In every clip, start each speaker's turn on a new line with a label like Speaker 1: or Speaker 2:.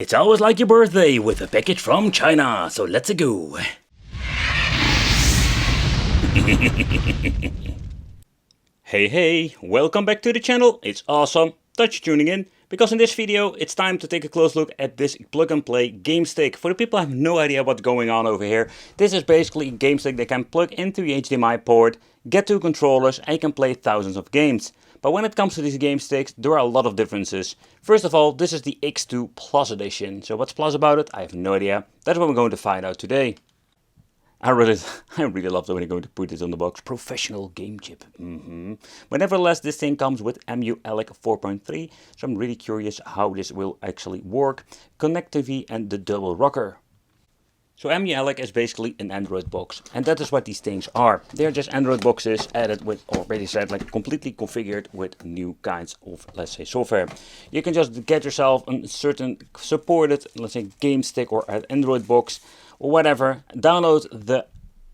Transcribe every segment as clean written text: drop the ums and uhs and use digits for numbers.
Speaker 1: It's always like your birthday with a package from China, so let's go. Hey, welcome back to the channel. It's awesome that you're tuning in, because in this video it's time to take a close look at this plug and play game stick. For the people who have no idea what's going on over here, this is basically a game stick that can plug into the HDMI port, get two controllers, and you can play thousands of games. But when it comes to these game sticks, there are a lot of differences. First of all, this is the X2 Plus edition. So what's plus about it? I have no idea. That's what we're going to find out today. I really love the way they're going to put this on the box. Professional game chip. But nevertheless, this thing comes with emulation 4.3. So I'm really curious how this will actually work. Connectivity and the double rocker. So emulation is basically an Android box, and that is what these things are. They're just Android boxes added with, or already said, like completely configured with new kinds of, let's say, software. You can just get yourself a certain supported, let's say, game stick or an Android box or whatever, download the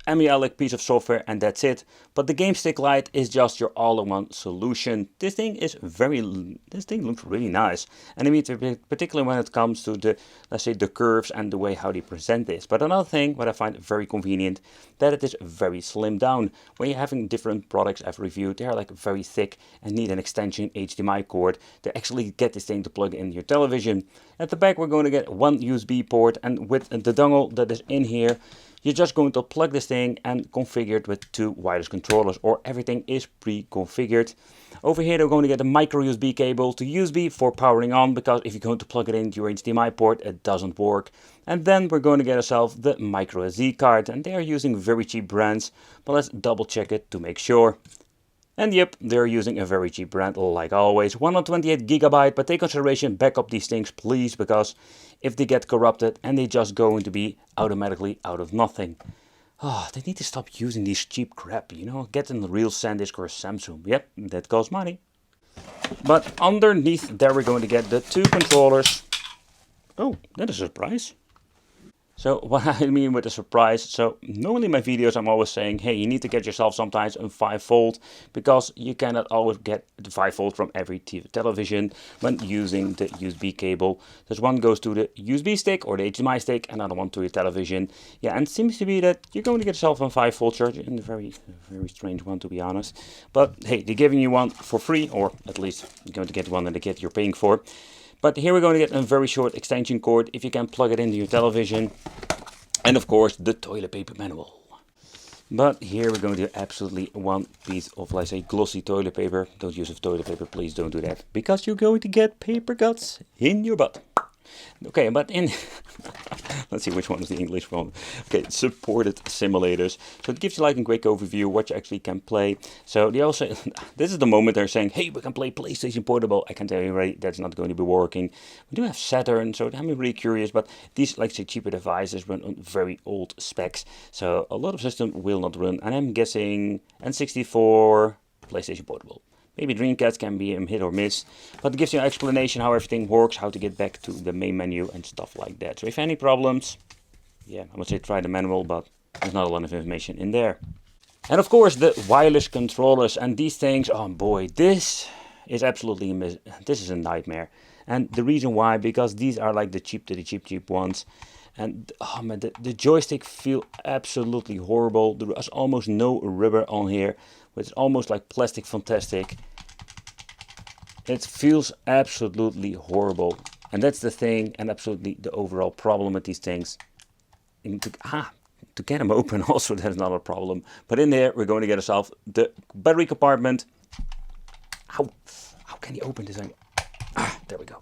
Speaker 1: emulation piece of software, and that's it. But the game stick Lite is just your all-in-one solution. This thing looks really nice, and I mean, particularly when it comes to the, let's say, the curves and the way how they present this. But another thing what I find very convenient, that it is very slim down. When you're having different products I've reviewed, they are like very thick and need an extension HDMI cord to actually get this thing to plug in your television. At the back we're going to get one USB port, and with the dongle that is in here, you're just going to plug this thing and configure it with two wireless controllers, or everything is pre-configured. Over here they're going to get a micro USB cable to USB for powering on, because if you're going to plug it into your HDMI port, it doesn't work. And then we're going to get ourselves the micro SD card, and they are using very cheap brands, but let's double check it to make sure. And yep, they're using a very cheap brand like always, 128 GB, but take consideration, back up these things please, because if they get corrupted and they just going to be automatically out of nothing. Oh, they need to stop using these cheap crap, you know, get a real SanDisk or a Samsung. Yep, that costs money. But underneath there we're going to get the two controllers. Oh, that is a surprise. So what I mean with a surprise, so normally in my videos I'm always saying, hey, you need to get yourself sometimes a 5V, because you cannot always get the 5V from every television when using the USB cable. This one goes to the USB stick or the HDMI stick, another one to your television. Yeah, and it seems to be that you're going to get yourself a 5V charger, and a very strange one to be honest. But hey, they're giving you one for free, or at least you're going to get one in the kit you're paying for. But here we're going to get a very short extension cord, if you can plug it into your television. And of course, the toilet paper manual. But here we're going to do absolutely one piece of, let's say, glossy toilet paper. Don't use toilet paper, please don't do that. Because you're going to get paper cuts in your butt. Okay, but in... let's see which one is the English one. Okay, supported simulators. So it gives you like a quick overview what you actually can play. So they also, this is the moment they're saying, hey, we can play PlayStation Portable. I can tell you already, that's not going to be working. We do have Saturn, so I'm really curious, but these, like say, cheaper devices run on very old specs. So a lot of systems will not run, and I'm guessing N64, PlayStation Portable. Maybe Dreamcast can be a hit or miss, but it gives you an explanation how everything works, how to get back to the main menu and stuff like that. So if any problems, yeah, I would say try the manual, but there's not a lot of information in there. And of course the wireless controllers, and these things, oh boy, this is absolutely this is a nightmare. And the reason why, because these are like the cheap ones. And oh man, the joystick feel absolutely horrible. There is almost no rubber on here. It's almost like plastic fantastic. It feels absolutely horrible. And that's the thing, and absolutely the overall problem with these things. And to get them open also, that's not a problem. But in there, we're going to get ourselves the battery compartment. How can you open this thing? There we go.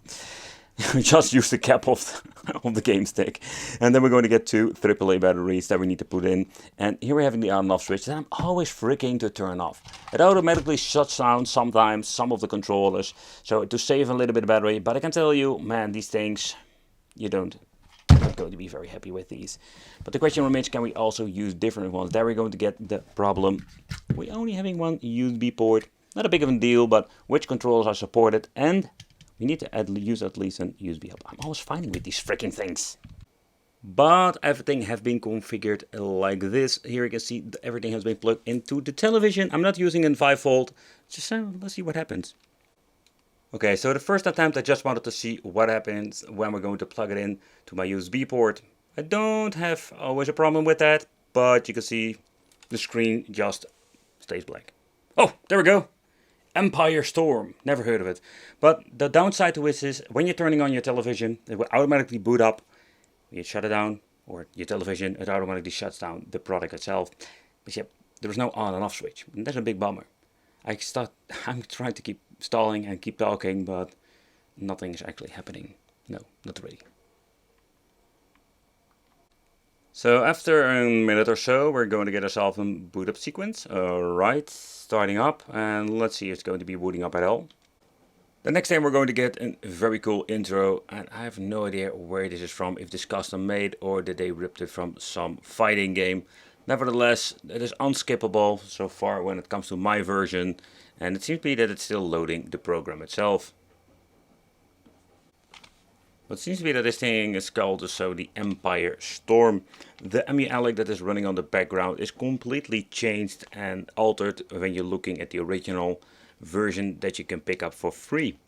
Speaker 1: We just use the cap of the game stick, and then we're going to get two AAA batteries that we need to put in. And here we're having the on and off switch that I'm always freaking to turn off. It automatically shuts down sometimes some of the controllers, so to save a little bit of battery. But I can tell you, man, these things, you're not going to be very happy with these. But the question remains, can we also use different ones? There we're going to get the problem. We're only having one USB port, not a big of a deal, but which controllers are supported, and we need to use at least an USB hub. I'm always fighting with these freaking things. But everything has been configured like this. Here you can see everything has been plugged into the television. I'm not using a 5V. Just let's see what happens. Okay, so the first attempt I just wanted to see what happens when we're going to plug it in to my USB port. I don't have always a problem with that, but you can see the screen just stays blank. Oh, there we go. Empire Storm, never heard of it. But the downside to it is when you're turning on your television, it will automatically boot up. You shut it down, or your television, it automatically shuts down the product itself. But yeah, there is no on and off switch. And that's a big bummer. I'm trying to keep stalling and keep talking, but nothing is actually happening. No, not really. So after a minute or so, we're going to get ourselves a boot up sequence. Alright, starting up, and let's see if it's going to be booting up at all. The next time we're going to get a very cool intro, and I have no idea where this is from, if this custom made or did they ripped it from some fighting game. Nevertheless, it is unskippable so far when it comes to my version, and it seems to be that it's still loading the program itself. It seems to be that this thing is called the Empire Storm. The emulation that is running on the background is completely changed and altered when you're looking at the original version that you can pick up for free.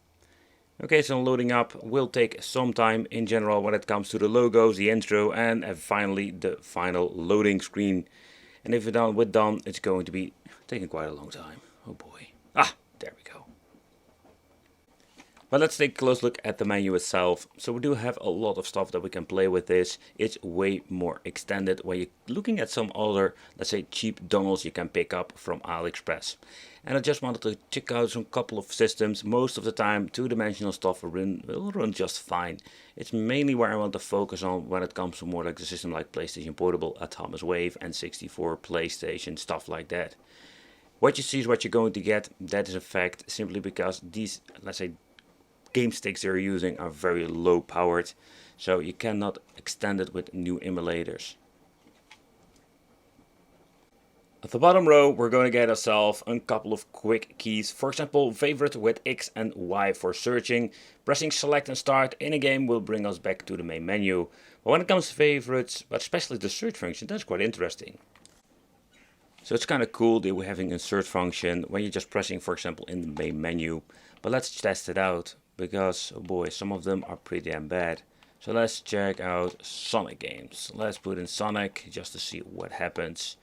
Speaker 1: Okay, so loading up will take some time in general when it comes to the logos, the intro, and finally the final loading screen. And if we're done, it's going to be taking quite a long time. Oh boy. Ah, there we go. But let's take a close look at the menu itself. So we do have a lot of stuff that we can play with this. It's way more extended when you're looking at some other, let's say, cheap dongles you can pick up from AliExpress. And I just wanted to check out some couple of systems. Most of the time, two-dimensional stuff will run just fine. It's mainly where I want to focus on when it comes to more like the system like PlayStation Portable, Atomic Wave, N64, PlayStation, stuff like that. What you see is what you're going to get. That is a fact, simply because these, let's say, game sticks they're using are very low powered, so you cannot extend it with new emulators. At the bottom row, we're going to get ourselves a couple of quick keys. For example, favorite with X and Y for searching. Pressing select and start in a game will bring us back to the main menu. But when it comes to favorites, but especially the search function, that's quite interesting. So it's kind of cool that we're having a search function when you're just pressing, for example, in the main menu. But let's test it out, because oh boy, some of them are pretty damn bad. So let's check out Sonic games. Let's put in Sonic just to see what happens.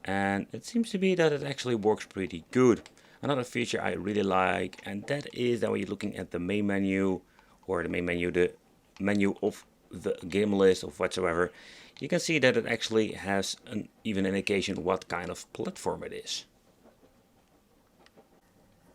Speaker 1: And it seems to be that it actually works pretty good. Another feature I really like, and that is that when you're looking at the main menu, or the menu of the game list of whatsoever, you can see that it actually has even an indication what kind of platform it is.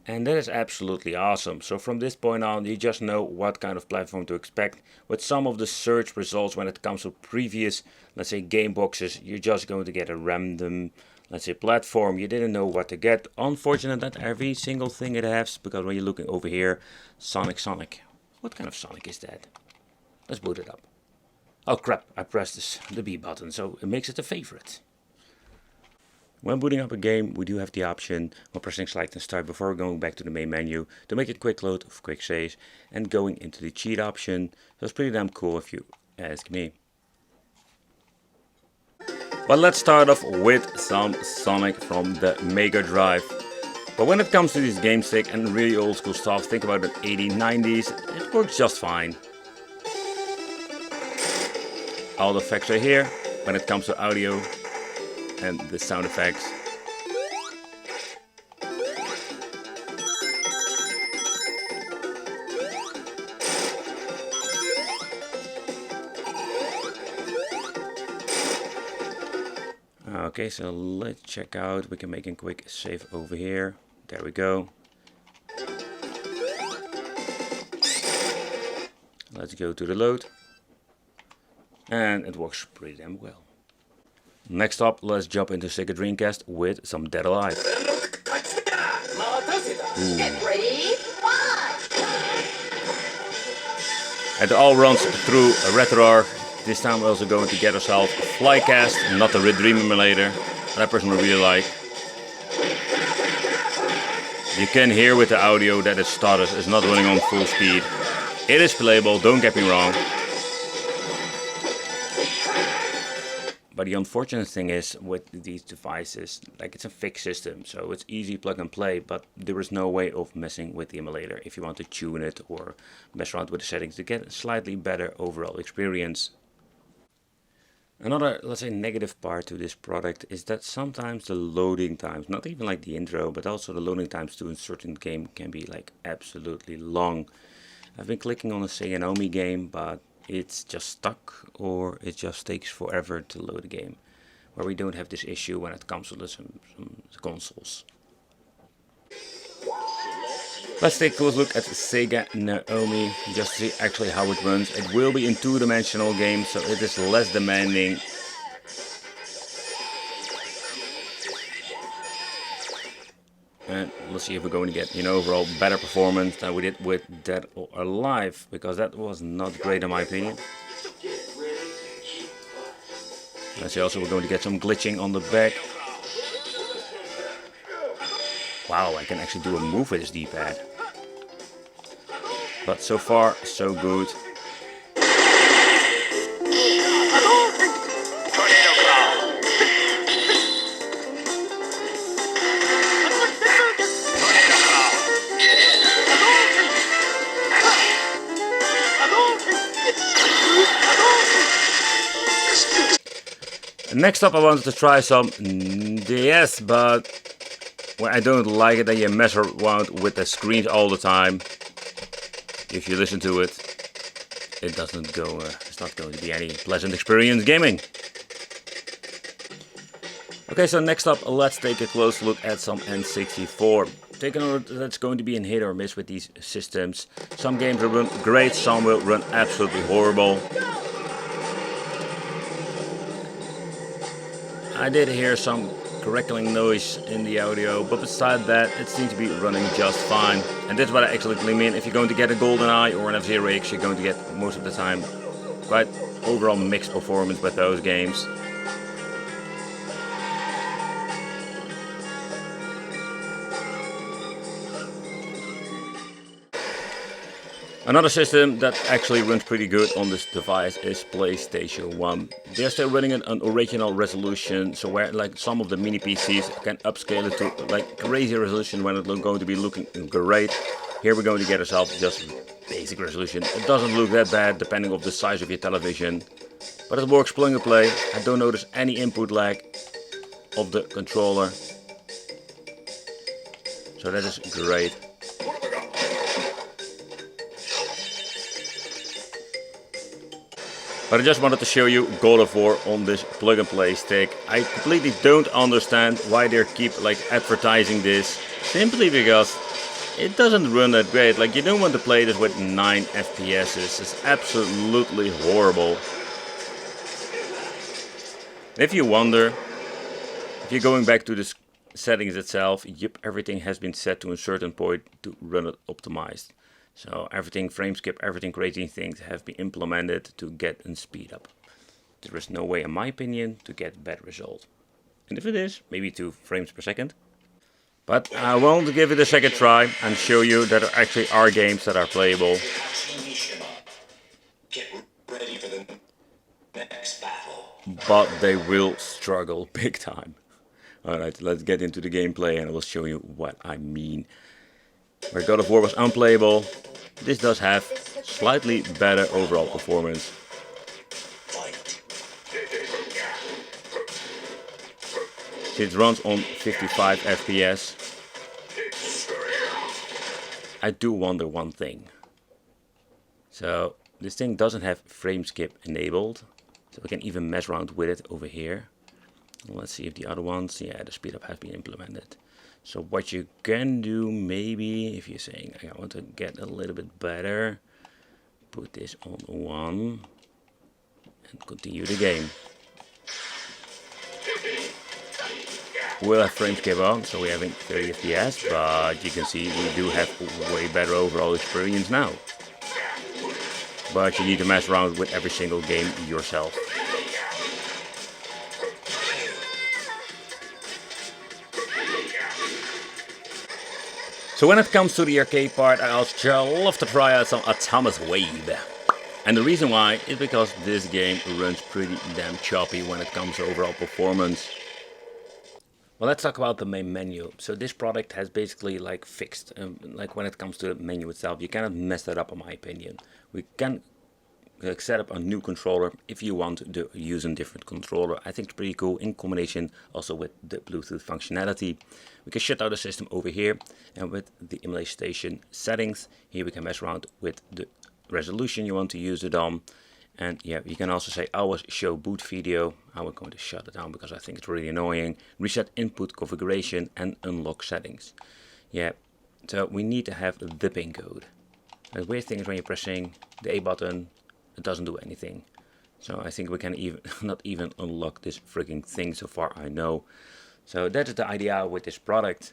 Speaker 1: And that is absolutely awesome. So from this point on, you just know what kind of platform to expect. With some of the search results when it comes to previous, let's say, game boxes, you're just going to get a random, let's say, platform. You didn't know what to get. Unfortunate that every single thing it has, because when you're looking over here, Sonic. What kind of Sonic is that? Let's boot it up. Oh crap, I pressed the B button, so it makes it a favorite. When booting up a game, we do have the option of pressing select and start before going back to the main menu to make it quick load of quick saves and going into the cheat option. So it's pretty damn cool if you ask me. But let's start off with some Sonic from the Mega Drive. But when it comes to this game stick and really old school stuff, think about the 80s, 90s, it works just fine. All the effects are here when it comes to audio and the sound effects. Okay, so let's check out, we can make a quick save over here. There we go. Let's go to the load. And it works pretty damn well. Next up, let's jump into Sega Dreamcast with some Dead Alive. Ooh. And it all runs through a RetroArch. This time we're also going to get ourselves a Flycast, not the Dream emulator, that I personally really like. You can hear with the audio that its status is not running on full speed. It is playable, don't get me wrong. But But the unfortunate thing is with these devices, like it's a fixed system, so it's easy plug and play, but there is no way of messing with the emulator if you want to tune it or mess around with the settings to get a slightly better overall experience. Another, let's say, negative part to this product is that sometimes the loading times, not even like the intro, but also the loading times to a certain game can be like absolutely long. I've been clicking on a Sega Genesis game, but it's just stuck or it just takes forever to load the game. Where we don't have this issue when it comes to some consoles. Let's take a close look at Sega Genesis just to see actually how it runs. It will be in two-dimensional game, so it is less demanding. And let's see if we're going to get an overall better performance than we did with Dead or Alive, because that was not great in my opinion. Let's see, also we're going to get some glitching on the back. Wow, I can actually do a move with this D-pad. But so far, so good. Next up I wanted to try some DS, but well, I don't like it that you mess around with the screens all the time. If you listen to it, it doesn't go, it's not going to be any pleasant experience gaming. Okay, so next up let's take a close look at some N64. Take a note that's going to be a hit or miss with these systems. Some games will run great, some will run absolutely horrible. I did hear some crackling noise in the audio, but beside that it seems to be running just fine. And that's what I actually mean. If you're going to get a GoldenEye or an F-Zero X, you're going to get most of the time quite overall mixed performance with those games. Another system that actually runs pretty good on this device is PlayStation 1. They're still running an original resolution, so where like some of the mini PCs can upscale it to like crazy resolution when it's going to be looking great. Here we're going to get ourselves just basic resolution. It doesn't look that bad depending on the size of your television, but it works plug and play. I don't notice any input lag of the controller, so that is great. But I just wanted to show you God of War on this plug and play stick. I completely don't understand why they keep like advertising this, simply because it doesn't run that great. Like, you don't want to play this with 9 FPS. It's absolutely horrible. If you wonder, if you're going back to the settings itself, yep, everything has been set to a certain point to run it optimized. So everything, frame skip, everything crazy things have been implemented to get and speed up. There is no way, in my opinion, to get a better result. And if it is, maybe 2 frames per second. But I want give it a second try and show you that there actually are games that are playable.
Speaker 2: Get ready for the next battle.
Speaker 1: But they will struggle big time. Alright, let's get into the gameplay and I will show you what I mean. Where God of War was unplayable, this does have slightly better overall performance. It runs on 55 FPS. I do wonder one thing. So this thing doesn't have frame skip enabled, so we can even mess around with it over here. Let's see if the other ones, yeah, the speed up has been implemented. So what you can do, maybe, if you're saying I want to get a little bit better, put this on 1 and continue the game. We'll have frame skip on, so we're having 30 FPS, but you can see we do have way better overall experience now. But you need to mess around with every single game yourself. So when it comes to the arcade part, I also love to try out some Atomic Wave. And the reason why is because this game runs pretty damn choppy when it comes to overall performance. Well, let's talk about the main menu. So this product has basically like fixed, like when it comes to the menu itself, you cannot mess that up in my opinion. We can set up a new controller if you want to use a different controller. I think it's pretty cool in combination also with the Bluetooth functionality. We can shut out the system over here, and with the emulation station settings, here we can mess around with the resolution you want to use it on. And yeah, you can also say always show boot video. I'm going to shut it down because I think it's really annoying. Reset input configuration and unlock settings. Yeah, so we need to have the pin code. The weird thing is when you're pressing the A button, it doesn't do anything. So I think we can even not even unlock this freaking thing so far I know. So that is the idea with this product.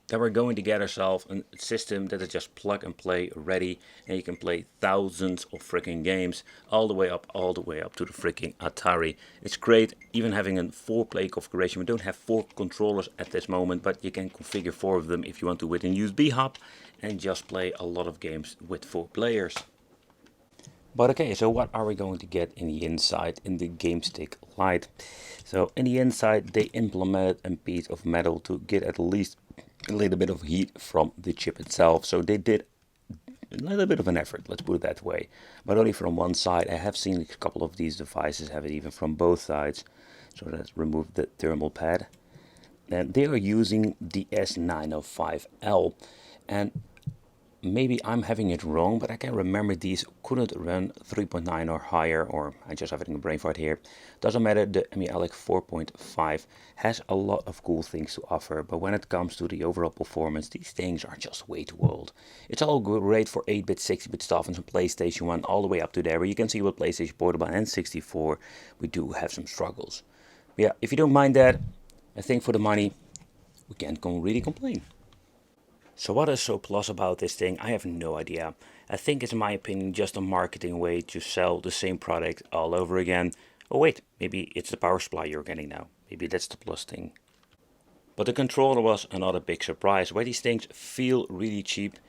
Speaker 1: Then we're going to get ourselves a system that is just plug and play ready, and you can play thousands of freaking games all the way up to the freaking Atari. It's great even having a 4-play configuration. We don't have 4 controllers at this moment, but you can configure 4 of them if you want to with a USB hub and just play a lot of games with 4 players. But okay, so what are we going to get in the inside in the GameStick Lite? So in the inside they implemented a piece of metal to get at least a little bit of heat from the chip itself. So they did a little bit of an effort, let's put it that way. But only from one side. I have seen a couple of these devices have it even from both sides. So let's remove the thermal pad. And they are using the S905L. And maybe I'm having it wrong, but I can remember these couldn't run 3.9 or higher, or I just have it in the brain fart here. Doesn't matter, the emulate 4.5 has a lot of cool things to offer, but when it comes to the overall performance, these things are just way too old. It's all great for 8-bit, 60-bit stuff and some PlayStation 1 all the way up to there, but you can see with PlayStation Portable and N64, we do have some struggles. But yeah, if you don't mind that, I think for the money, we can't really complain. So what is so plus about this thing? I have no idea. I think it's in my opinion just a marketing way to sell the same product all over again. Oh wait, maybe it's the power supply you're getting now. Maybe that's the plus thing. But the controller was another big surprise. Where these things feel really cheap.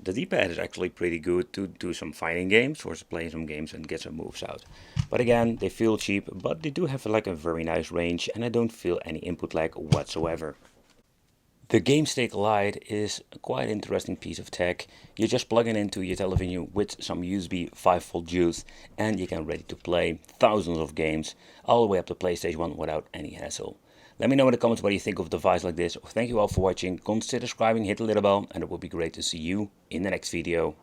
Speaker 1: The D-pad is actually pretty good to do some fighting games or to play some games and get some moves out. But again, they feel cheap, but they do have like a very nice range and I don't feel any input lag whatsoever. The GameStick Lite is a quite interesting piece of tech. You just plug it into your television with some USB 5V juice and you can ready to play thousands of games all the way up to PlayStation 1 without any hassle. Let me know in the comments what you think of a device like this. Thank you all for watching. Consider subscribing, hit the little bell, and it would be great to see you in the next video.